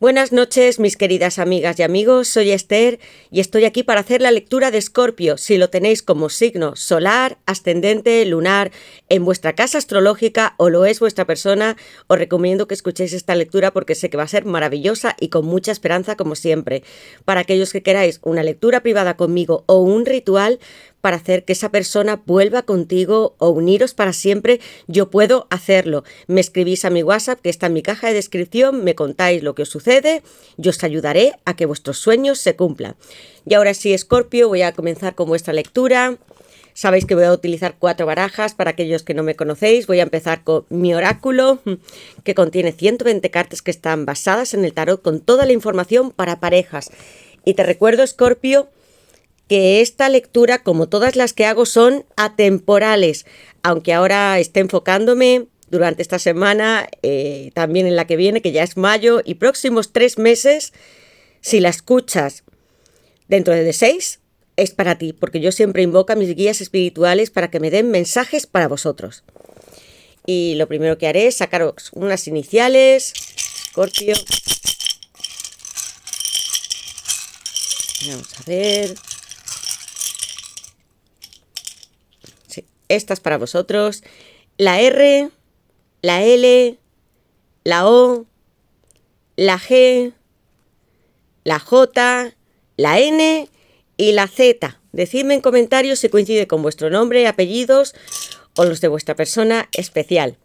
Buenas noches, mis queridas amigas y amigos, soy Esther y estoy aquí para hacer la lectura de Escorpio, si lo tenéis como signo solar, ascendente, lunar, en vuestra casa astrológica o lo es vuestra persona. Os recomiendo que escuchéis esta lectura porque sé que va a ser maravillosa y con mucha esperanza como siempre. Para aquellos que queráis una lectura privada conmigo o un ritual para hacer que esa persona vuelva contigo o uniros para siempre, yo puedo hacerlo. Me escribís a mi WhatsApp, que está en mi caja de descripción, me contáis lo que os sucede, yo os ayudaré a que vuestros sueños se cumplan. Y ahora sí, Escorpio, voy a comenzar con vuestra lectura. Sabéis que voy a utilizar 4 barajas para aquellos que no me conocéis. Voy a empezar con mi oráculo, que contiene 120 cartas que están basadas en el tarot con toda la información para parejas. Y te recuerdo, Escorpio, que esta lectura, como todas las que hago, son atemporales, aunque ahora esté enfocándome durante esta semana, también en la que viene, que ya es mayo, y próximos 3 meses, si la escuchas dentro de 6, es para ti, porque yo siempre invoco a mis guías espirituales para que me den mensajes para vosotros. Y lo primero que haré es sacaros unas iniciales, Escorpio. Vamos a ver. Estas para vosotros, la R, la L, la O, la G, la J, la N y la Z. Decidme en comentarios si coincide con vuestro nombre, apellidos o los de vuestra persona especial.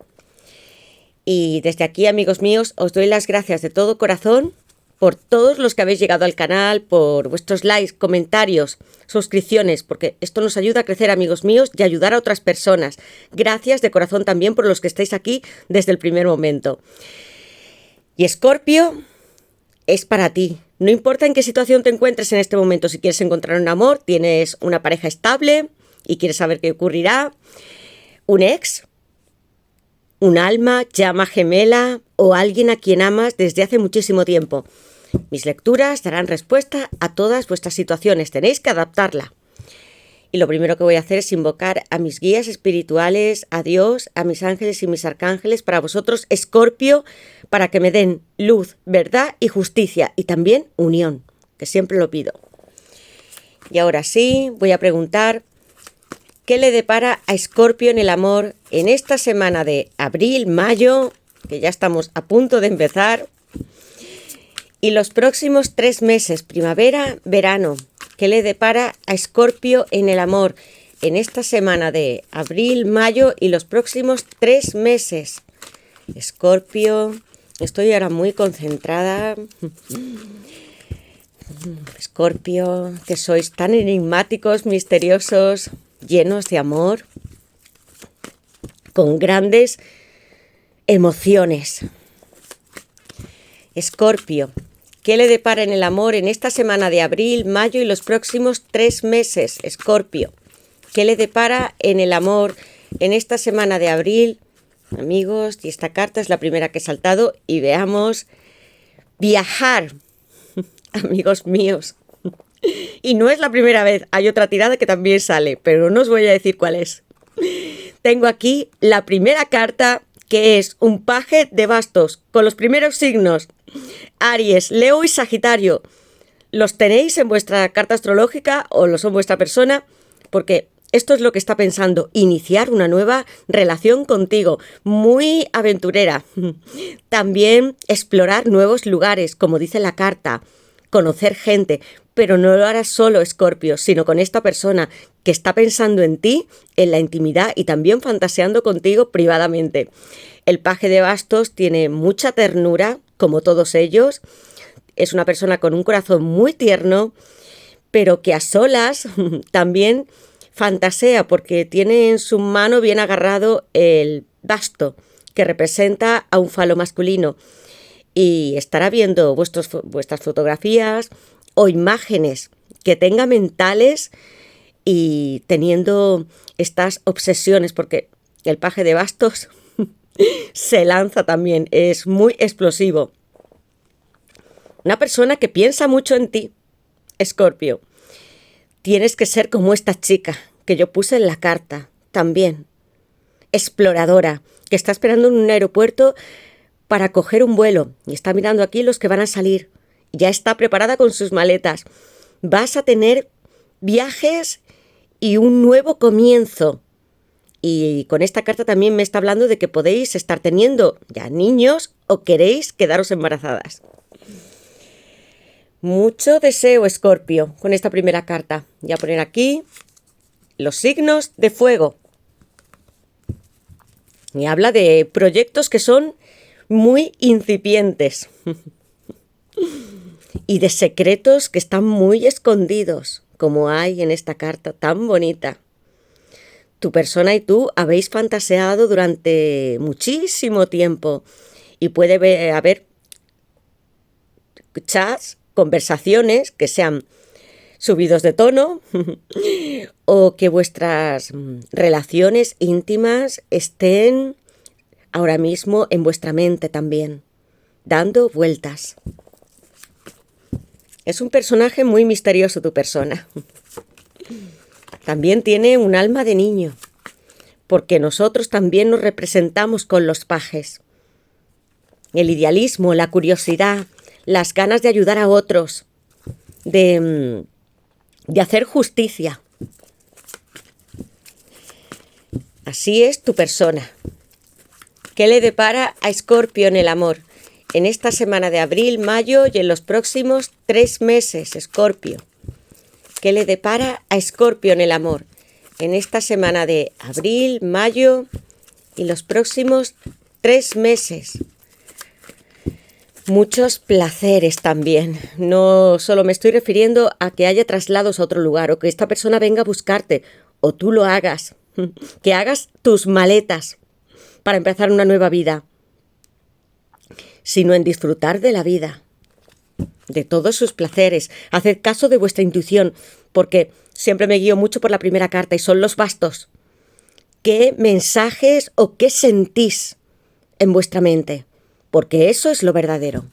Y desde aquí, amigos míos, os doy las gracias de todo corazón por todos los que habéis llegado al canal, por vuestros likes, comentarios, suscripciones, porque esto nos ayuda a crecer, amigos míos, y ayudar a otras personas. Gracias de corazón también por los que estáis aquí desde el primer momento. Y Escorpio, es para ti. No importa en qué situación te encuentres en este momento, si quieres encontrar un amor, tienes una pareja estable y quieres saber qué ocurrirá, un ex, un alma, llama gemela o alguien a quien amas desde hace muchísimo tiempo. Mis lecturas darán respuesta a todas vuestras situaciones, tenéis que adaptarla. Y lo primero que voy a hacer es invocar a mis guías espirituales, a Dios, a mis ángeles y mis arcángeles para vosotros, Escorpio, para que me den luz, verdad y justicia y también unión, que siempre lo pido. Y ahora sí, voy a preguntar qué le depara a Escorpio en el amor en esta semana de abril, mayo, que ya estamos a punto de empezar, y los próximos 3 meses, primavera, verano. ¿Qué le depara a Escorpio en el amor en esta semana de abril, mayo y los próximos 3 meses? Escorpio, estoy ahora muy concentrada. Escorpio, que sois tan enigmáticos, misteriosos, llenos de amor, con grandes emociones. Escorpio, ¿qué le depara en el amor en esta semana de abril, mayo y los próximos 3 meses? Escorpio, ¿qué le depara en el amor en esta semana de abril? Amigos, y esta carta es la primera que he saltado y veamos. Viajar, amigos míos. Y no es la primera vez, hay otra tirada que también sale, pero no os voy a decir cuál es. Tengo aquí la primera carta, que es un paje de bastos con los primeros signos Aries, Leo y Sagitario. ¿Los tenéis en vuestra carta astrológica o lo son vuestra persona? Porque esto es lo que está pensando, iniciar una nueva relación contigo, muy aventurera. También explorar nuevos lugares, como dice la carta, conocer gente, pero no lo harás solo, Escorpio, sino con esta persona que está pensando en ti, en la intimidad y también fantaseando contigo privadamente. El paje de bastos tiene mucha ternura, como todos ellos. Es una persona con un corazón muy tierno, pero que a solas también fantasea porque tiene en su mano bien agarrado el basto, que representa a un falo masculino. Y estará viendo vuestras fotografías o imágenes que tenga mentales y teniendo estas obsesiones, porque el paje de bastos se lanza también, es muy explosivo. Una persona que piensa mucho en ti, Escorpio. Tienes que ser como esta chica que yo puse en la carta, también. Exploradora, que está esperando en un aeropuerto para coger un vuelo. Y está mirando aquí los que van a salir. Ya está preparada con sus maletas. Vas a tener viajes y un nuevo comienzo. Y con esta carta también me está hablando de que podéis estar teniendo ya niños o queréis quedaros embarazadas. Mucho deseo, Escorpio, con esta primera carta. Voy a poner aquí los signos de fuego. Y habla de proyectos que son muy incipientes y de secretos que están muy escondidos, como hay en esta carta tan bonita. Tu persona y tú habéis fantaseado durante muchísimo tiempo y puede haber chats, conversaciones que sean subidos de tono o que vuestras relaciones íntimas estén ahora mismo en vuestra mente también, dando vueltas. Es un personaje muy misterioso tu persona. También tiene un alma de niño, porque nosotros también nos representamos con los pajes. El idealismo, la curiosidad, las ganas de ayudar a otros, de hacer justicia. Así es tu persona. ¿Qué le depara a Escorpio en el amor? En esta semana de abril, mayo y en los próximos 3 meses, Escorpio. ¿Qué le depara a Escorpio en el amor? En esta semana de abril, mayo y los próximos 3 meses. Muchos placeres también. No solo me estoy refiriendo a que haya traslados a otro lugar o que esta persona venga a buscarte o tú lo hagas. Que hagas tus maletas para empezar una nueva vida, sino en disfrutar de la vida, de todos sus placeres. Haced caso de vuestra intuición, porque siempre me guío mucho por la primera carta y son los bastos. ¿Qué mensajes o qué sentís en vuestra mente? Porque eso es lo verdadero.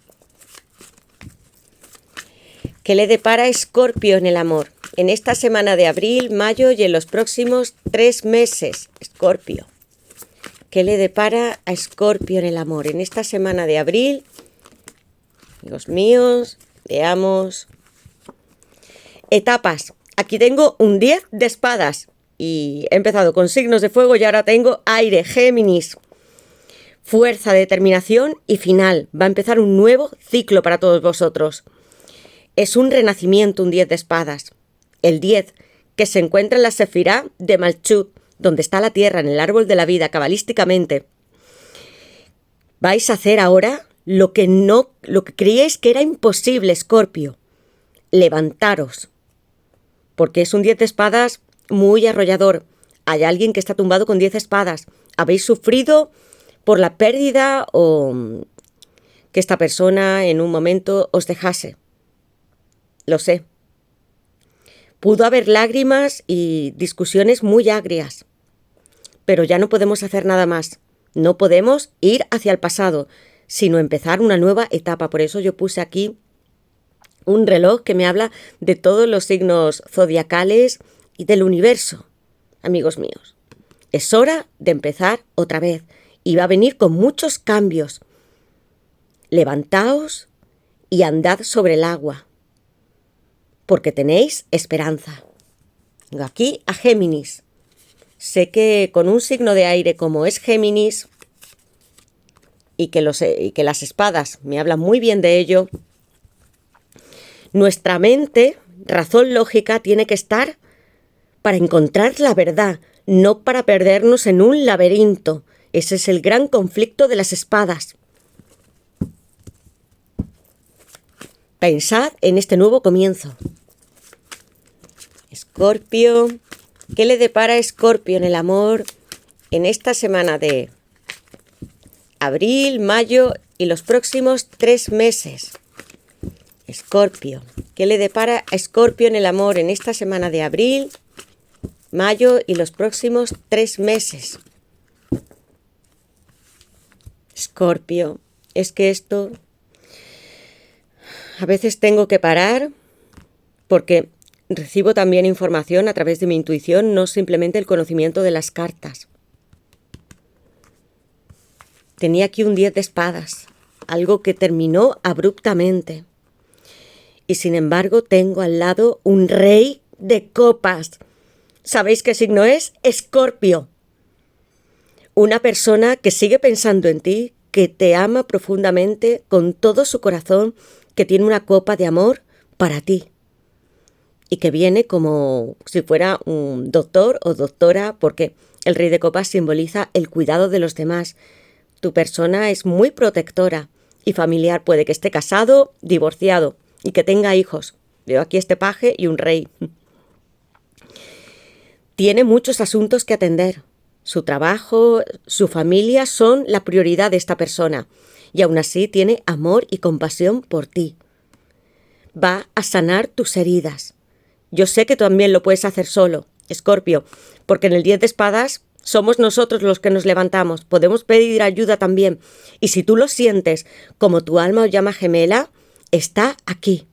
¿Qué le depara a Escorpio en el amor? En esta semana de abril, mayo y en los próximos 3 meses, Escorpio. ¿Qué le depara a Escorpio en el amor? En esta semana de abril, amigos míos, veamos. Etapas. Aquí tengo un 10 de espadas y he empezado con signos de fuego y ahora tengo aire, Géminis. Fuerza, determinación y final. Va a empezar un nuevo ciclo para todos vosotros. Es un renacimiento, un 10 de espadas. El 10, que se encuentra en la Sefirá de Malchut, donde está la tierra, en el árbol de la vida, cabalísticamente. Vais a hacer ahora lo que creíais que era imposible, Escorpio. Levantaros. Porque es un 10 de espadas muy arrollador. Hay alguien que está tumbado con 10 espadas. Habéis sufrido por la pérdida o que esta persona en un momento os dejase. Lo sé. Pudo haber lágrimas y discusiones muy agrias, pero ya no podemos hacer nada más. No podemos ir hacia el pasado, sino empezar una nueva etapa. Por eso yo puse aquí un reloj que me habla de todos los signos zodiacales y del universo, amigos míos. Es hora de empezar otra vez y va a venir con muchos cambios. Levantaos y andad sobre el agua, porque tenéis esperanza. Aquí a Géminis. Sé que con un signo de aire como es Géminis y que las espadas me hablan muy bien de ello, nuestra mente, razón lógica, tiene que estar para encontrar la verdad, no para perdernos en un laberinto. Ese es el gran conflicto de las espadas. Pensad en este nuevo comienzo. Escorpio, ¿qué le depara a Escorpio en el amor en esta semana de abril, mayo y los próximos 3 meses? Escorpio, ¿qué le depara a Escorpio en el amor en esta semana de abril, mayo y los próximos 3 meses? Escorpio, es que esto a veces tengo que parar porque recibo también información a través de mi intuición, no simplemente el conocimiento de las cartas. Tenía aquí un 10 de espadas, algo que terminó abruptamente. Y sin embargo tengo al lado un rey de copas. ¿Sabéis qué signo es? Escorpio. Una persona que sigue pensando en ti, que te ama profundamente con todo su corazón, que tiene una copa de amor para ti. Y que viene como si fuera un doctor o doctora, porque el rey de copas simboliza el cuidado de los demás. Tu persona es muy protectora y familiar. Puede que esté casado, divorciado y que tenga hijos. Veo aquí este paje y un rey. Tiene muchos asuntos que atender. Su trabajo, su familia son la prioridad de esta persona. Y aún así tiene amor y compasión por ti. Va a sanar tus heridas. Yo sé que también lo puedes hacer solo, Escorpio, porque en el 10 de espadas somos nosotros los que nos levantamos. Podemos pedir ayuda también. Y si tú lo sientes como tu alma o llama gemela, está aquí.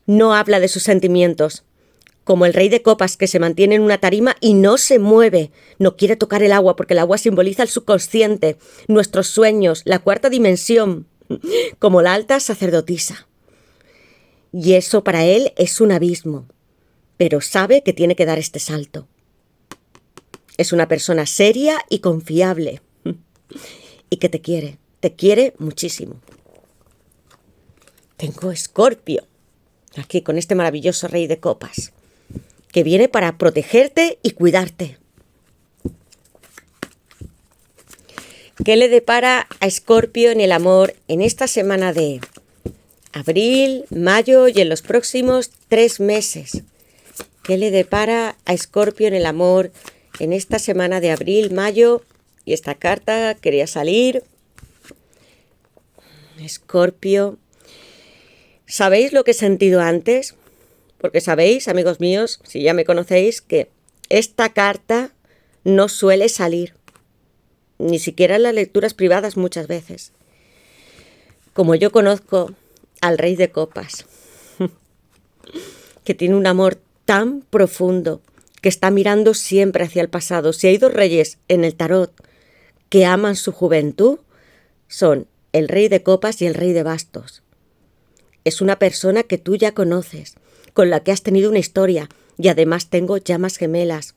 No habla de sus sentimientos. Como el rey de copas que se mantiene en una tarima y no se mueve. No quiere tocar el agua porque el agua simboliza el subconsciente, nuestros sueños, la cuarta dimensión, como la alta sacerdotisa. Y eso para él es un abismo, pero sabe que tiene que dar este salto. Es una persona seria y confiable y que te quiere muchísimo. Tengo Escorpio aquí con este maravilloso rey de copas que viene para protegerte y cuidarte. ¿Qué le depara a Escorpio en el amor en esta semana de abril, mayo y en los próximos 3 meses? ¿Qué le depara a Escorpio en el amor en esta semana de abril, mayo? Y esta carta quería salir. Escorpio. ¿Sabéis lo que he sentido antes? Porque sabéis, amigos míos, si ya me conocéis, que esta carta no suele salir. Ni siquiera en las lecturas privadas muchas veces. Como yo conozco al rey de copas, que tiene un amor tan profundo, que está mirando siempre hacia el pasado. Si hay 2 reyes en el tarot que aman su juventud, son el rey de copas y el rey de bastos. Es una persona que tú ya conoces, con la que has tenido una historia, y además tengo llamas gemelas.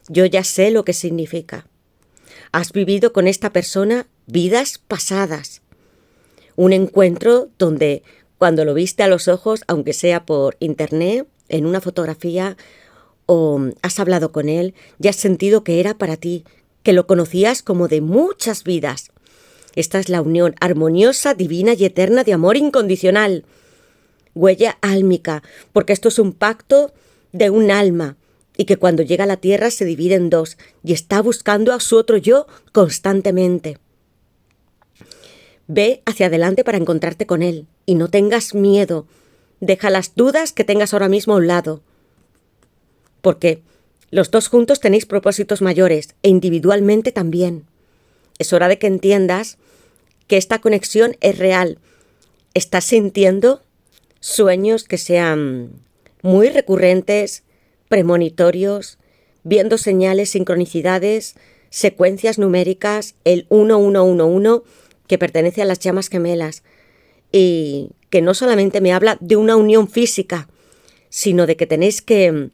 Yo ya sé lo que significa. Has vivido con esta persona vidas pasadas. Un encuentro donde cuando lo viste a los ojos, aunque sea por internet, en una fotografía, o has hablado con él, ya has sentido que era para ti, que lo conocías como de muchas vidas. Esta es la unión armoniosa, divina y eterna de amor incondicional. Huella álmica, porque esto es un pacto de un alma y que cuando llega a la tierra se divide en 2 y está buscando a su otro yo constantemente. Ve hacia adelante para encontrarte con él y no tengas miedo. Deja las dudas que tengas ahora mismo a un lado, porque los 2 juntos tenéis propósitos mayores e individualmente también. Es hora de que entiendas que esta conexión es real. Estás sintiendo sueños que sean muy recurrentes, premonitorios, viendo señales, sincronicidades, secuencias numéricas, el 1111 que pertenece a las llamas gemelas y que no solamente me habla de una unión física, sino de que tenéis que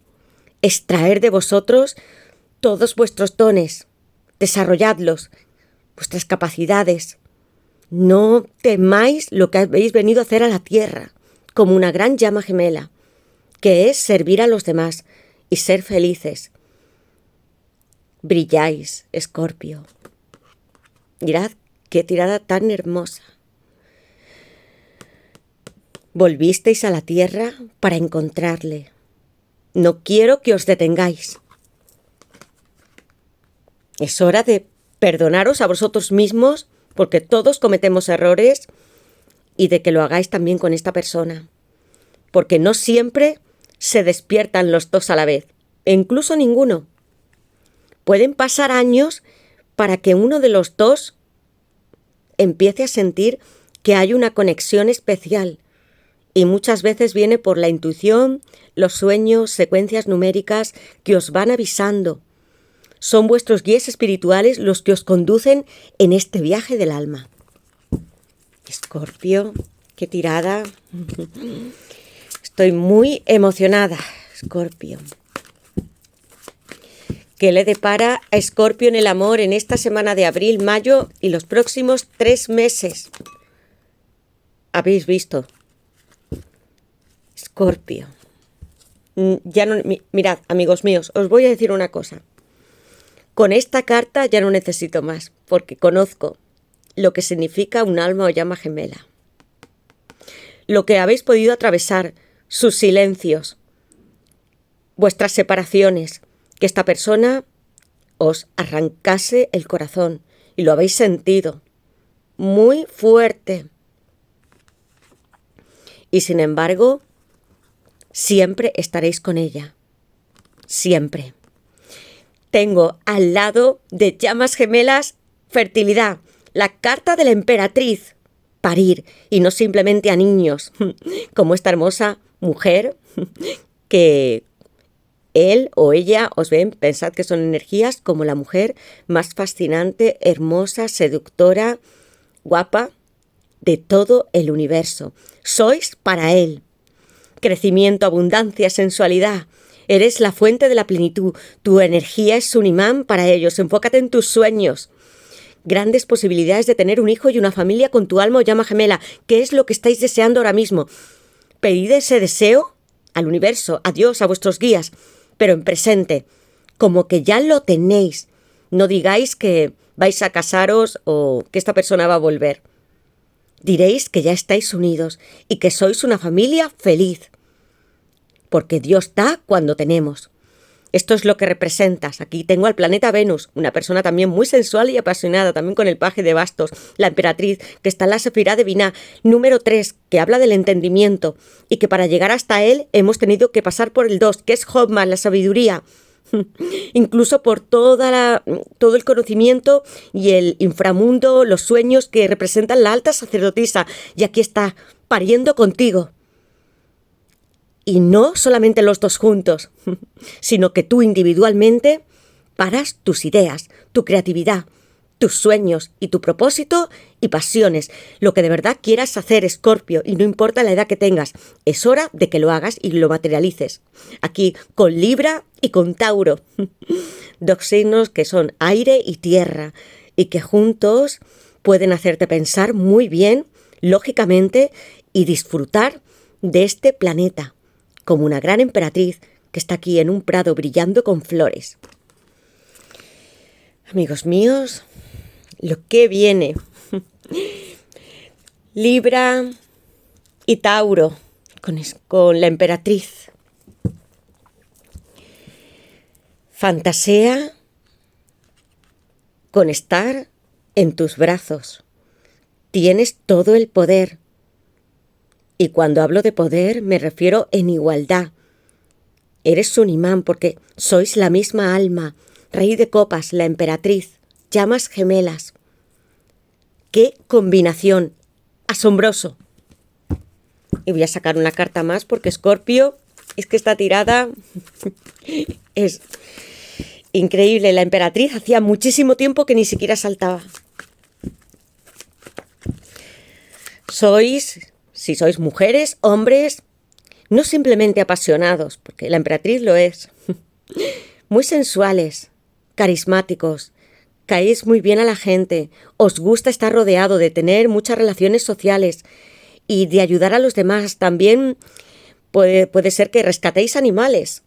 extraer de vosotros todos vuestros dones, desarrolladlos, vuestras capacidades. No temáis lo que habéis venido a hacer a la tierra, como una gran llama gemela, que es servir a los demás y ser felices. Brilláis, Escorpio. Mirad qué tirada tan hermosa. Volvisteis a la tierra para encontrarle. No quiero que os detengáis. Es hora de perdonaros a vosotros mismos, porque todos cometemos errores, y de que lo hagáis también con esta persona, porque no siempre se despiertan los 2 a la vez, e incluso ninguno. Pueden pasar años para que uno de los 2 empiece a sentir que hay una conexión especial, y muchas veces viene por la intuición, los sueños, secuencias numéricas que os van avisando. Son vuestros guías espirituales los que os conducen en este viaje del alma. Escorpio, qué tirada. Estoy muy emocionada, Escorpio. ¿Qué le depara a Escorpio en el amor en esta semana de abril, mayo y los próximos 3 meses? ¿Habéis visto? Escorpio. Ya no, mirad, amigos míos, os voy a decir una cosa. Con esta carta ya no necesito más, porque conozco lo que significa un alma o llama gemela. Lo que habéis podido atravesar, sus silencios, vuestras separaciones, que esta persona os arrancase el corazón, y lo habéis sentido muy fuerte. Y sin embargo, siempre estaréis con ella. Siempre. Tengo al lado de llamas gemelas fertilidad, la carta de la emperatriz, parir, y no simplemente a niños, como esta hermosa mujer que él o ella os ven, pensad que son energías como la mujer más fascinante, hermosa, seductora, guapa de todo el universo. Sois para él. Crecimiento, abundancia, sensualidad. Eres la fuente de la plenitud. Tu energía es un imán para ellos. Enfócate en tus sueños. Grandes posibilidades de tener un hijo y una familia con tu alma o llama gemela. ¿Qué es lo que estáis deseando ahora mismo? Pedid ese deseo al universo, a Dios, a vuestros guías, pero en presente, como que ya lo tenéis. No digáis que vais a casaros o que esta persona va a volver. Diréis que ya estáis unidos y que sois una familia feliz. Porque Dios da cuando tenemos. Esto es lo que representas. Aquí tengo al planeta Venus, una persona también muy sensual y apasionada, también con el paje de bastos, la emperatriz, que está en la Sefirá de Binah, número 3, que habla del entendimiento, y que para llegar hasta él hemos tenido que pasar por el 2, que es Hokmah, la sabiduría, incluso por todo el conocimiento y el inframundo, los sueños que representan la alta sacerdotisa, y aquí está, pariendo contigo. Y no solamente los dos juntos, sino que tú individualmente paras tus ideas, tu creatividad, tus sueños y tu propósito y pasiones. Lo que de verdad quieras hacer, Escorpio, y no importa la edad que tengas, es hora de que lo hagas y lo materialices. Aquí con Libra y con Tauro, dos signos que son aire y tierra, y que juntos pueden hacerte pensar muy bien, lógicamente, y disfrutar de este planeta, como una gran emperatriz que está aquí en un prado brillando con flores. Amigos míos, lo que viene. Libra y Tauro con la emperatriz. Fantasea con estar en tus brazos. Tienes todo el poder. Y cuando hablo de poder me refiero en igualdad. Eres un imán porque sois la misma alma, rey de copas, la emperatriz, llamas gemelas. ¡Qué combinación! ¡Asombroso! Y voy a sacar una carta más porque Escorpio, es que esta tirada es increíble. La emperatriz hacía muchísimo tiempo que ni siquiera saltaba. Si sois mujeres, hombres, no simplemente apasionados, porque la emperatriz lo es, muy sensuales, carismáticos, caéis muy bien a la gente, os gusta estar rodeado, de tener muchas relaciones sociales y de ayudar a los demás. También puede ser que rescatéis animales,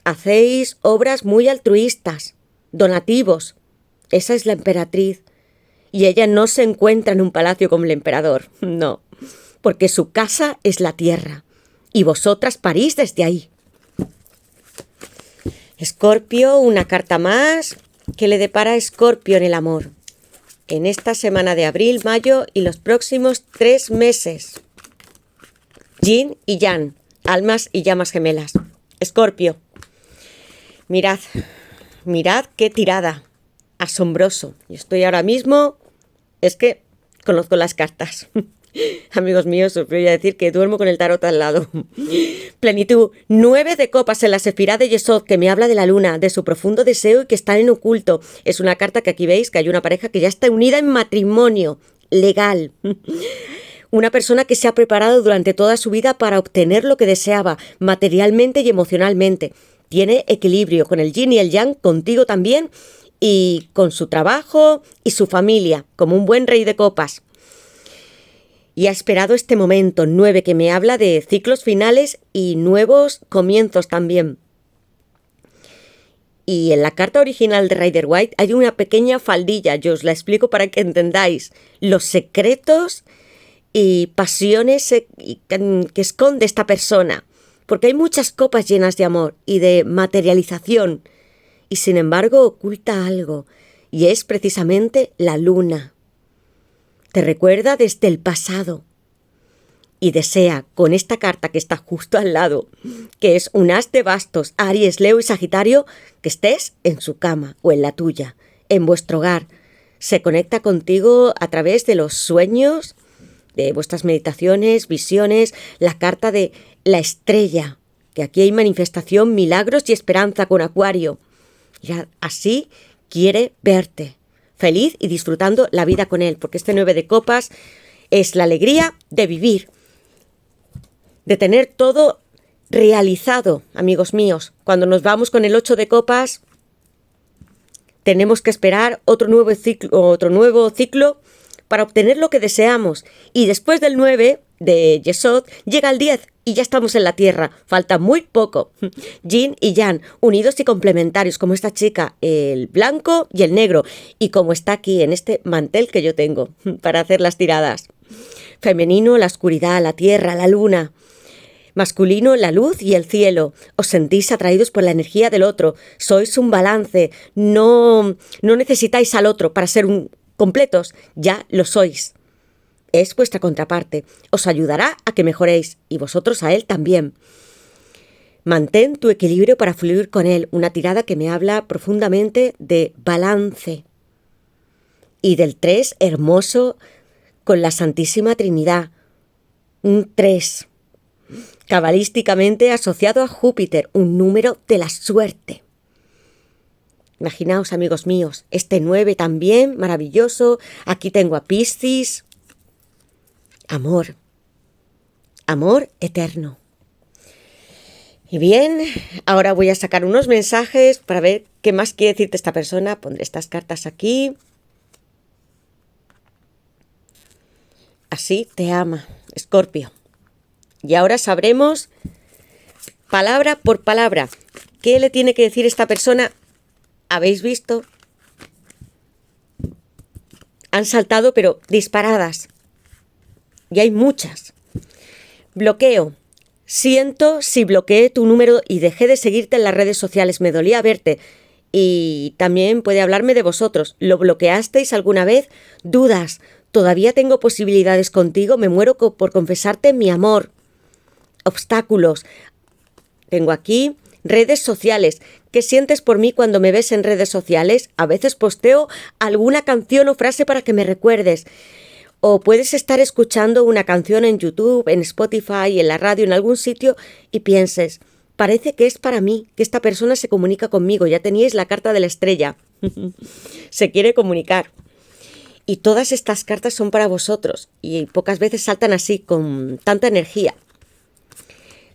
hacéis obras muy altruistas, donativos. Esa es la emperatriz. Y ella no se encuentra en un palacio como el emperador, no, porque su casa es la tierra, y vosotras parís desde ahí. Escorpio, una carta más. ¿Qué le depara a Escorpio en el amor? En esta semana de abril, mayo y los próximos 3 meses. Yin y Yang, almas y llamas gemelas. Escorpio, mirad qué tirada. Asombroso. Yo estoy ahora mismo, es que conozco las cartas. Amigos míos, os voy a decir que duermo con el tarot al lado. Plenitud, 9 de copas en la Sefirá de Yesod, que me habla de la luna, de su profundo deseo y que está en oculto. Es una carta que aquí veis que hay una pareja que ya está unida en matrimonio legal. Una persona que se ha preparado durante toda su vida para obtener lo que deseaba, materialmente y emocionalmente. Tiene equilibrio con el yin y el yang, contigo también, y con su trabajo y su familia, como un buen rey de copas. Y ha esperado este momento, 9, que me habla de ciclos finales y nuevos comienzos también. Y en la carta original de Rider-Waite hay una pequeña faldilla, yo os la explico para que entendáis los secretos y pasiones que esconde esta persona. Porque hay muchas copas llenas de amor y de materialización, y sin embargo oculta algo, y es precisamente la luna. Te recuerda desde el pasado y desea, con esta carta que está justo al lado, que es un as de bastos, Aries, Leo y Sagitario, que estés en su cama o en la tuya, en vuestro hogar. Se conecta contigo a través de los sueños, de vuestras meditaciones, visiones, la carta de la estrella, que aquí hay manifestación, milagros y esperanza con Acuario. Y así quiere verte, feliz y disfrutando la vida con él, porque este 9 de copas es la alegría de vivir, de tener todo realizado, amigos míos. Cuando nos vamos con el 8 de copas, tenemos que esperar otro nuevo ciclo para obtener lo que deseamos. Y después del 9 de Yesod llega el 10 y ya estamos en la Tierra. Falta muy poco. Yin y Yang, unidos y complementarios, como esta chica, el blanco y el negro. Y como está aquí en este mantel que yo tengo para hacer las tiradas. Femenino, la oscuridad, la tierra, la luna. Masculino, la luz y el cielo. Os sentís atraídos por la energía del otro. Sois un balance. No necesitáis al otro para ser completos. Ya lo sois. Es vuestra contraparte. Os ayudará a que mejoréis y vosotros a él también. Mantén tu equilibrio para fluir con él. Una tirada que me habla profundamente de balance. Y del 3 hermoso con la Santísima Trinidad. Un 3. Cabalísticamente asociado a Júpiter, un número de la suerte. Imaginaos, amigos míos, este 9 también, maravilloso. Aquí tengo a Piscis. Amor. Amor eterno. Y bien, ahora voy a sacar unos mensajes para ver qué más quiere decirte esta persona. Pondré estas cartas aquí. Así te ama, Escorpio. Y ahora sabremos, palabra por palabra, qué le tiene que decir esta persona. ¿Habéis visto? Han saltado, pero disparadas. Y hay muchas. Bloqueo. Siento si bloqueé tu número y dejé de seguirte en las redes sociales. Me dolía verte. Y también puede hablarme de vosotros. ¿Lo bloqueasteis alguna vez? Dudas. Todavía tengo posibilidades contigo. Me muero por confesarte mi amor. Obstáculos. Tengo aquí redes sociales. ¿Qué sientes por mí cuando me ves en redes sociales? A veces posteo alguna canción o frase para que me recuerdes. O puedes estar escuchando una canción en YouTube, en Spotify, en la radio, en algún sitio y pienses, parece que es para mí, que esta persona se comunica conmigo. Ya teníais la carta de la estrella. Se quiere comunicar. Y todas estas cartas son para vosotros y pocas veces saltan así, con tanta energía.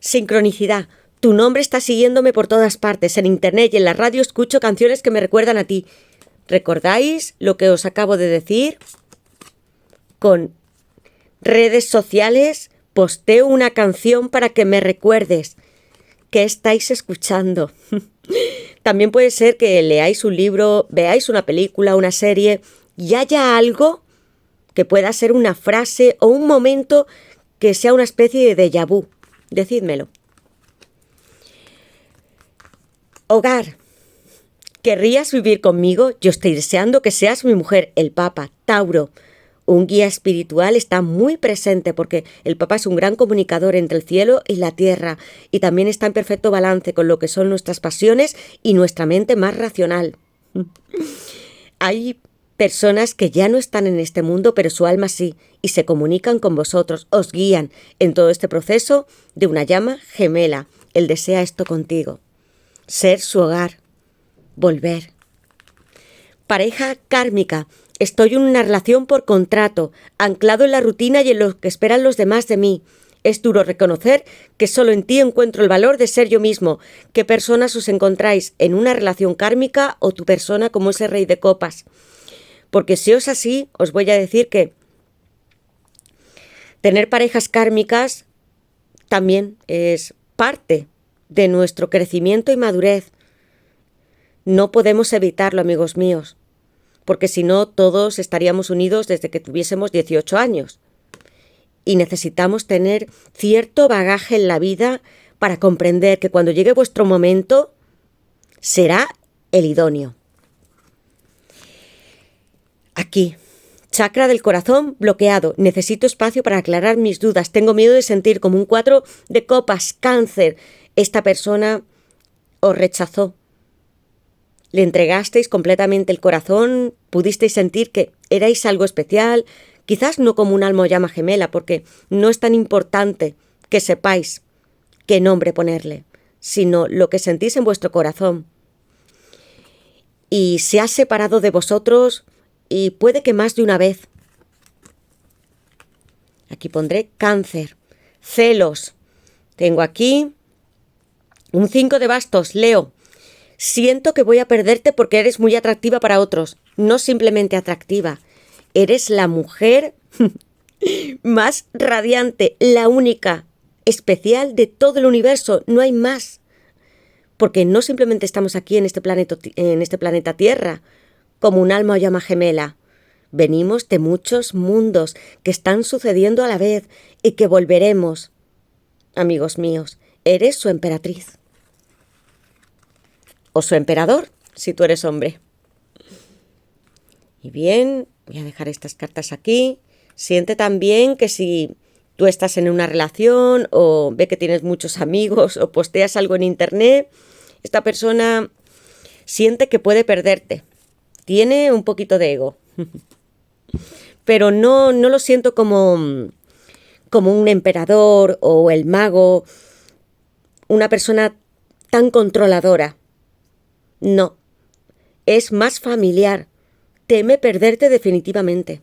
Sincronicidad. Tu nombre está siguiéndome por todas partes. En internet y en la radio escucho canciones que me recuerdan a ti. ¿Recordáis lo que os acabo de decir? Con redes sociales posteo una canción para que me recuerdes. ¿Qué estáis escuchando? También puede ser que leáis un libro, veáis una película, una serie y haya algo que pueda ser una frase o un momento que sea una especie de déjà vu. Decídmelo. Hogar. ¿Querrías vivir conmigo? Yo estoy deseando que seas mi mujer, el Papa, Tauro. Un guía espiritual está muy presente porque el Papa es un gran comunicador entre el cielo y la tierra y también está en perfecto balance con lo que son nuestras pasiones y nuestra mente más racional. Hay personas que ya no están en este mundo, pero su alma sí, y se comunican con vosotros, os guían en todo este proceso de una llama gemela. Él desea esto contigo, ser su hogar, volver. Pareja kármica. Estoy en una relación por contrato, anclado en la rutina y en lo que esperan los demás de mí. Es duro reconocer que solo en ti encuentro el valor de ser yo mismo. ¿Qué personas os encontráis en una relación kármica o tu persona como ese rey de copas? Porque si es así, os voy a decir que tener parejas kármicas también es parte de nuestro crecimiento y madurez. No podemos evitarlo, amigos míos, porque si no, todos estaríamos unidos desde que tuviésemos 18 años. Y necesitamos tener cierto bagaje en la vida para comprender que cuando llegue vuestro momento, será el idóneo. Aquí, chakra del corazón bloqueado. Necesito espacio para aclarar mis dudas. Tengo miedo de sentir como un 4 de copas, cáncer. Esta persona os rechazó. Le entregasteis completamente el corazón, pudisteis sentir que erais algo especial, quizás no como un alma o llama gemela, porque no es tan importante que sepáis qué nombre ponerle, sino lo que sentís en vuestro corazón. Y se ha separado de vosotros y puede que más de una vez. Aquí pondré cáncer, celos. Tengo aquí un 5 de bastos, Leo. Siento que voy a perderte porque eres muy atractiva para otros. No simplemente atractiva. Eres la mujer más radiante, la única, especial de todo el universo. No hay más. Porque no simplemente estamos aquí en este planeta Tierra, como un alma o llama gemela. Venimos de muchos mundos que están sucediendo a la vez y que volveremos. Amigos míos, eres su emperatriz. O su emperador, si tú eres hombre. Y bien, voy a dejar estas cartas aquí. Siente también que si tú estás en una relación o ve que tienes muchos amigos o posteas algo en internet, esta persona siente que puede perderte. Tiene un poquito de ego. Pero no lo siento como un emperador o el mago, una persona tan controladora. No, es más familiar. Teme perderte definitivamente,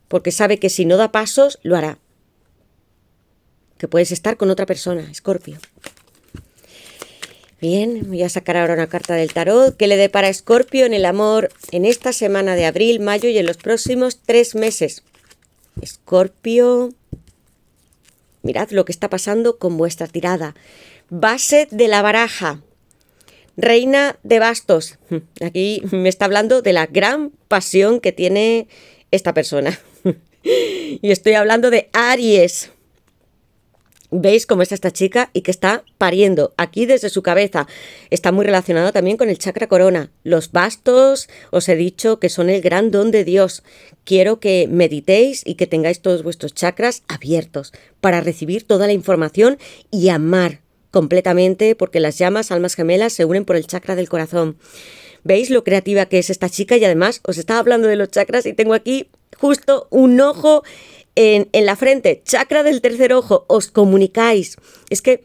porque sabe que si no da pasos, lo hará. Que puedes estar con otra persona, Escorpio. Bien, voy a sacar ahora una carta del tarot. ¿Qué le depara a Escorpio en el amor en esta semana de abril, mayo y en los próximos 3 meses? Escorpio, mirad lo que está pasando con vuestra tirada. Base de la baraja. Reina de bastos. Aquí me está hablando de la gran pasión que tiene esta persona. Y estoy hablando de Aries. ¿Veis cómo está esta chica y que está pariendo aquí desde su cabeza? Está muy relacionado también con el chakra corona. Los bastos, os he dicho que son el gran don de Dios. Quiero que meditéis y que tengáis todos vuestros chakras abiertos para recibir toda la información y amar completamente, porque las llamas, almas gemelas, se unen por el chakra del corazón. ¿Veis lo creativa que es esta chica? Y además os estaba hablando de los chakras y tengo aquí justo un ojo en la frente, chakra del tercer ojo. Os comunicáis. Es que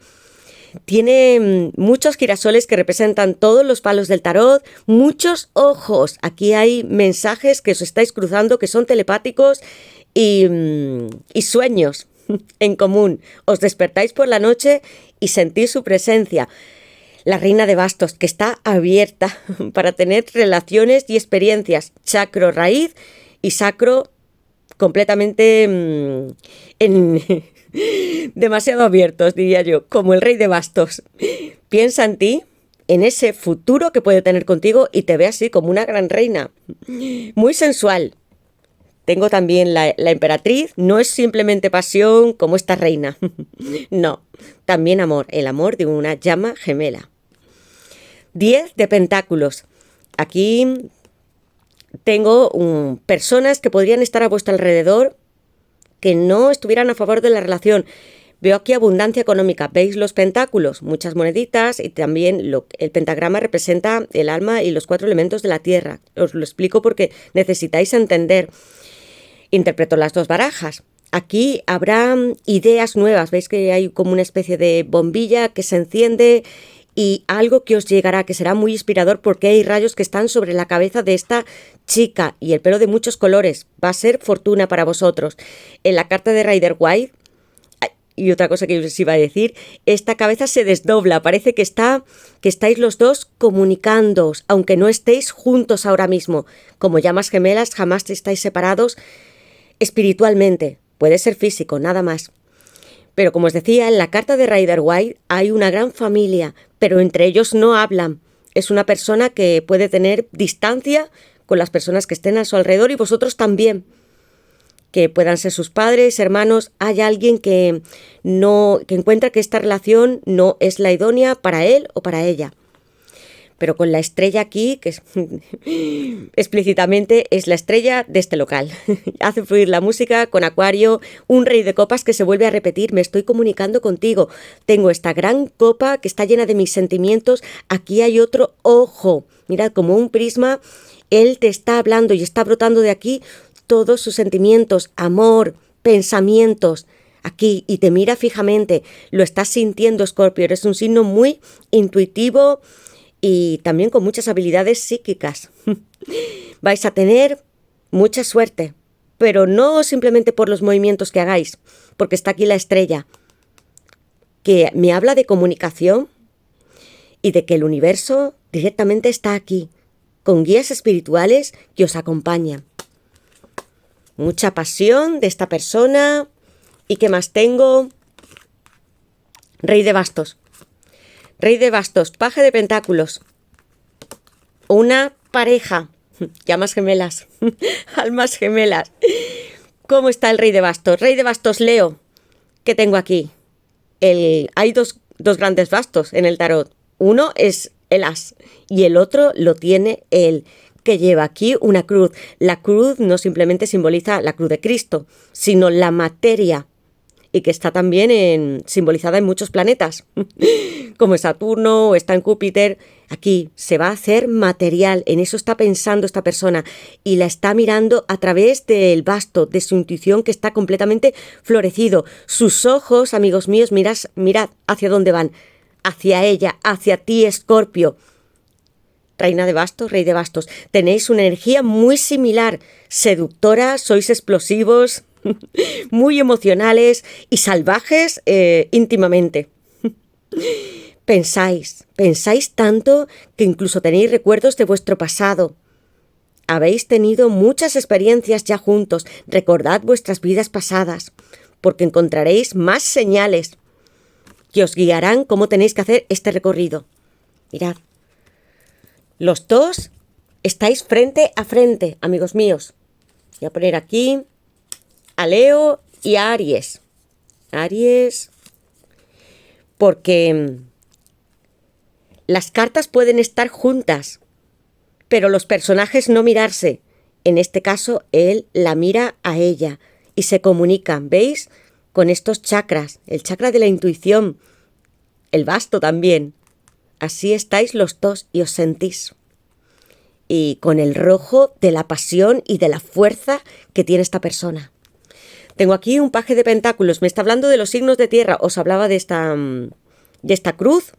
tiene muchos girasoles que representan todos los palos del tarot, muchos ojos. Aquí hay mensajes que os estáis cruzando que son telepáticos y sueños en común. Os despertáis por la noche y sentís su presencia. La reina de bastos, que está abierta para tener relaciones y experiencias. Chakro raíz y sacro completamente demasiado abiertos, diría yo, como el rey de bastos. Piensa en ti, en ese futuro que puede tener contigo y te ve así como una gran reina. Muy sensual. Tengo también la emperatriz. No es simplemente pasión como esta reina. No, también amor. El amor de una llama gemela. 10 de pentáculos. Aquí tengo personas que podrían estar a vuestro alrededor que no estuvieran a favor de la relación. Veo aquí abundancia económica. ¿Veis los pentáculos? Muchas moneditas y también el pentagrama representa el alma y los 4 elementos de la tierra. Os lo explico porque necesitáis entender. Interpreto las 2 barajas. Aquí habrá ideas nuevas. Veis que hay como una especie de bombilla que se enciende y algo que os llegará, que será muy inspirador porque hay rayos que están sobre la cabeza de esta chica y el pelo de muchos colores. Va a ser fortuna para vosotros. En la carta de Rider White, y otra cosa que os iba a decir, esta cabeza se desdobla, parece que estáis los dos comunicándoos, aunque no estéis juntos ahora mismo. Como llamas gemelas, jamás estáis separados espiritualmente. Puede ser físico, nada más. Pero como os decía, en la carta de Rider White hay una gran familia, pero entre ellos no hablan. Es una persona que puede tener distancia con las personas que estén a su alrededor y vosotros también. Que puedan ser sus padres, hermanos. Hay alguien que encuentra que esta relación no es la idónea para él o para ella. Pero con la estrella aquí, que es, explícitamente es la estrella de este local. Hace fluir la música con Acuario, un rey de copas que se vuelve a repetir. Me estoy comunicando contigo. Tengo esta gran copa que está llena de mis sentimientos. Aquí hay otro ojo. Mirad, como un prisma, él te está hablando y está brotando de aquí todos sus sentimientos, amor, pensamientos. Aquí, y te mira fijamente. Lo estás sintiendo, Escorpio. Eres un signo muy intuitivo y también con muchas habilidades psíquicas. Vais a tener mucha suerte, pero no simplemente por los movimientos que hagáis, porque está aquí la estrella, que me habla de comunicación y de que el universo directamente está aquí, con guías espirituales que os acompañan. Mucha pasión de esta persona. ¿Y qué más tengo? Rey de bastos. Rey de bastos, paje de pentáculos. Una pareja. Llamas gemelas. Almas gemelas. ¿Cómo está el rey de bastos? Rey de bastos, Leo. ¿Qué tengo aquí? Hay dos grandes bastos en el tarot. Uno es el as y el otro lo tiene él, que lleva aquí una cruz. La cruz no simplemente simboliza la cruz de Cristo, sino la materia, y que está también simbolizada en muchos planetas, como Saturno o está en Júpiter. Aquí se va a hacer material, en eso está pensando esta persona y la está mirando a través del basto, de su intuición que está completamente florecido. Sus ojos, amigos míos, mirad hacia dónde van, hacia ella, hacia ti, Escorpio. Reina de bastos, rey de bastos, tenéis una energía muy similar, seductora, sois explosivos, muy emocionales y salvajes íntimamente. Pensáis tanto que incluso tenéis recuerdos de vuestro pasado. Habéis tenido muchas experiencias ya juntos, recordad vuestras vidas pasadas, porque encontraréis más señales que os guiarán cómo tenéis que hacer este recorrido. Mirad. Los dos estáis frente a frente, amigos míos. Voy a poner aquí a Leo y a Aries. Aries, porque las cartas pueden estar juntas, pero los personajes no mirarse. En este caso, él la mira a ella y se comunican, ¿veis? Con estos chakras, el chakra de la intuición, el basto también. Así estáis los dos y os sentís. Y con el rojo de la pasión y de la fuerza que tiene esta persona. Tengo aquí un paje de pentáculos. Me está hablando de los signos de tierra. Os hablaba de esta cruz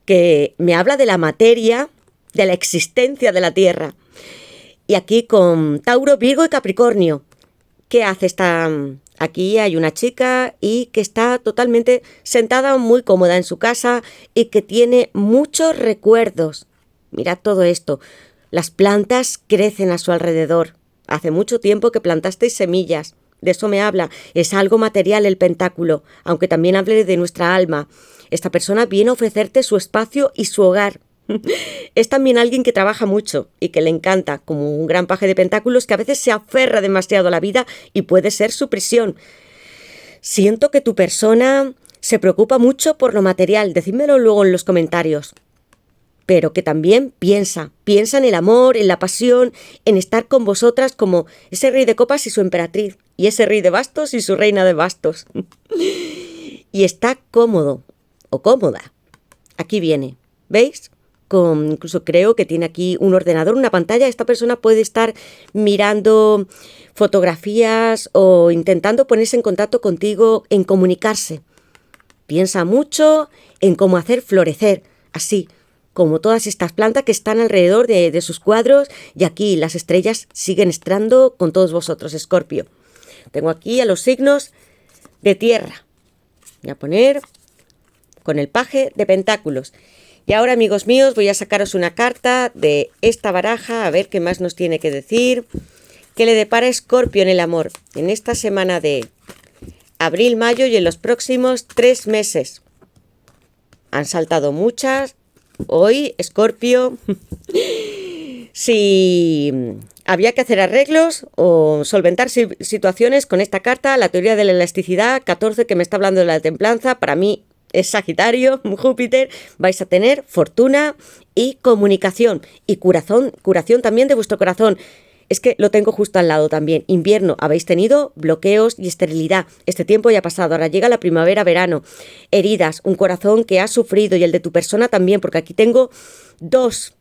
que me habla de la materia, de la existencia de la tierra. Y aquí con Tauro, Virgo y Capricornio. ¿Qué hace esta? Aquí hay una chica y que está totalmente sentada, muy cómoda en su casa y que tiene muchos recuerdos. Mirad todo esto. Las plantas crecen a su alrededor. Hace mucho tiempo que plantasteis semillas. De eso me habla. Es algo material el pentáculo, aunque también hable de nuestra alma. Esta persona viene a ofrecerte su espacio y su hogar. Es también alguien que trabaja mucho y que le encanta, como un gran paje de pentáculos que a veces se aferra demasiado a la vida y puede ser su prisión. Siento que tu persona se preocupa mucho por lo material, decídmelo luego en los comentarios, pero que también piensa en el amor, en la pasión, en estar con vosotras como ese rey de copas y su emperatriz, y ese rey de bastos y su reina de bastos. y está cómodo o cómoda. Aquí viene, ¿veis? Incluso creo que tiene aquí un ordenador, una pantalla. Esta persona puede estar mirando fotografías o intentando ponerse en contacto contigo, en comunicarse. Piensa mucho en cómo hacer florecer, así como todas estas plantas que están alrededor de sus cuadros, y aquí las estrellas siguen estando con todos vosotros, Escorpio. Tengo aquí a los signos de tierra. Voy a poner con el paje de pentáculos. Y ahora, amigos míos, voy a sacaros una carta de esta baraja, a ver qué más nos tiene que decir. ¿Qué le depara Escorpio en el amor en esta semana de abril, mayo y en los próximos 3 meses? Han saltado muchas. Hoy, Escorpio, si había que hacer arreglos o solventar situaciones con esta carta, la teoría de la elasticidad, 14, que me está hablando de la templanza, para mí es Sagitario, Júpiter, vais a tener fortuna y comunicación y curación también de vuestro corazón. Es que lo tengo justo al lado también. Invierno, habéis tenido bloqueos y esterilidad. Este tiempo ya ha pasado, ahora llega la primavera, verano. Heridas, un corazón que ha sufrido y el de tu persona también, porque aquí tengo 2,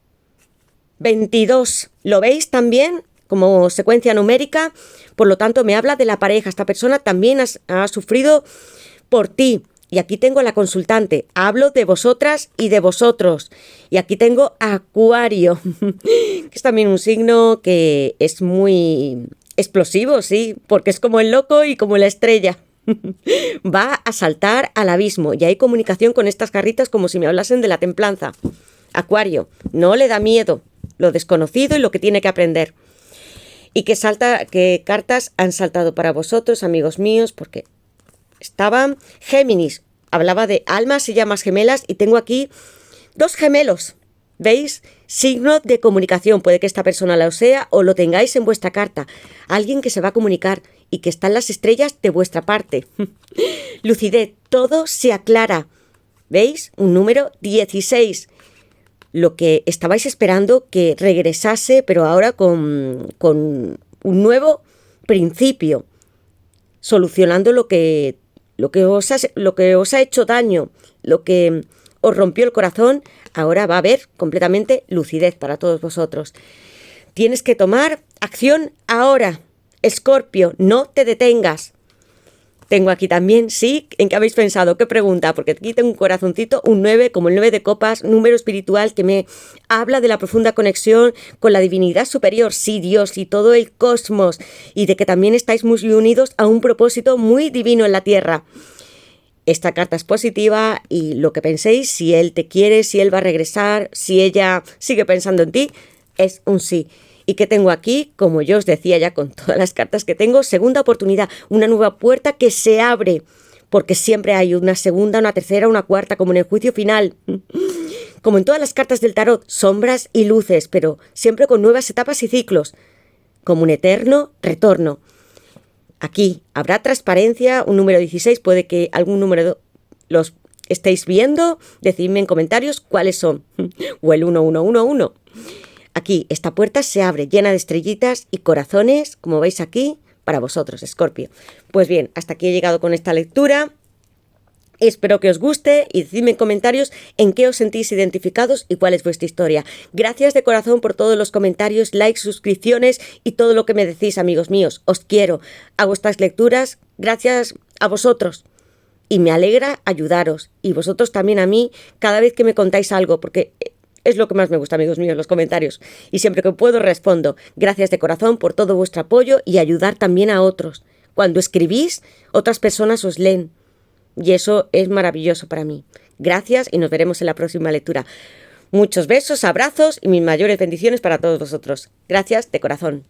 22. ¿Lo veis también? Como secuencia numérica. Por lo tanto, me habla de la pareja. Esta persona también ha sufrido por ti. Y aquí tengo a la consultante. Hablo de vosotras y de vosotros. Y aquí tengo a Acuario, que es también un signo que es muy explosivo, sí, porque es como el loco y como la estrella. Va a saltar al abismo y hay comunicación con estas garritas como si me hablasen de la templanza. Acuario, no le da miedo lo desconocido y lo que tiene que aprender. Y qué cartas han saltado para vosotros, amigos míos, porque estaban Géminis, hablaba de almas y llamas gemelas, y tengo aquí 2 gemelos, ¿veis? Signo de comunicación, puede que esta persona lo sea o lo tengáis en vuestra carta, alguien que se va a comunicar y que están las estrellas de vuestra parte. Lucidez, todo se aclara, ¿veis? Un número 16, lo que estabais esperando que regresase, pero ahora con un nuevo principio, solucionando lo que os ha hecho daño, lo que os rompió el corazón. Ahora va a haber completamente lucidez para todos vosotros. Tienes que tomar acción ahora, Escorpio, no te detengas. Tengo aquí también, sí, ¿en qué habéis pensado? ¿Qué pregunta? Porque aquí tengo un corazoncito, un 9, como el 9 de copas, número espiritual que me habla de la profunda conexión con la divinidad superior, sí, Dios y todo el cosmos, y de que también estáis muy unidos a un propósito muy divino en la tierra. Esta carta es positiva y lo que penséis, si él te quiere, si él va a regresar, si ella sigue pensando en ti, es un sí. ¿Y qué tengo aquí? Como yo os decía ya con todas las cartas que tengo, segunda oportunidad, una nueva puerta que se abre, porque siempre hay una segunda, una tercera, una cuarta, como en el juicio final. Como en todas las cartas del tarot, sombras y luces, pero siempre con nuevas etapas y ciclos, como un eterno retorno. Aquí habrá transparencia, un número 16, puede que algún número los estéis viendo, decidme en comentarios cuáles son, o el 1111. Aquí, esta puerta se abre llena de estrellitas y corazones, como veis aquí, para vosotros, Escorpio. Pues bien, hasta aquí he llegado con esta lectura. Espero que os guste y decidme en comentarios en qué os sentís identificados y cuál es vuestra historia. Gracias de corazón por todos los comentarios, likes, suscripciones y todo lo que me decís, amigos míos. Os quiero. A vuestras lecturas, gracias a vosotros. Y me alegra ayudaros. Y vosotros también a mí cada vez que me contáis algo, porque es lo que más me gusta, amigos míos, los comentarios. Y siempre que puedo respondo. Gracias de corazón por todo vuestro apoyo y ayudar también a otros. Cuando escribís, otras personas os leen. Y eso es maravilloso para mí. Gracias y nos veremos en la próxima lectura. Muchos besos, abrazos y mis mayores bendiciones para todos vosotros. Gracias de corazón.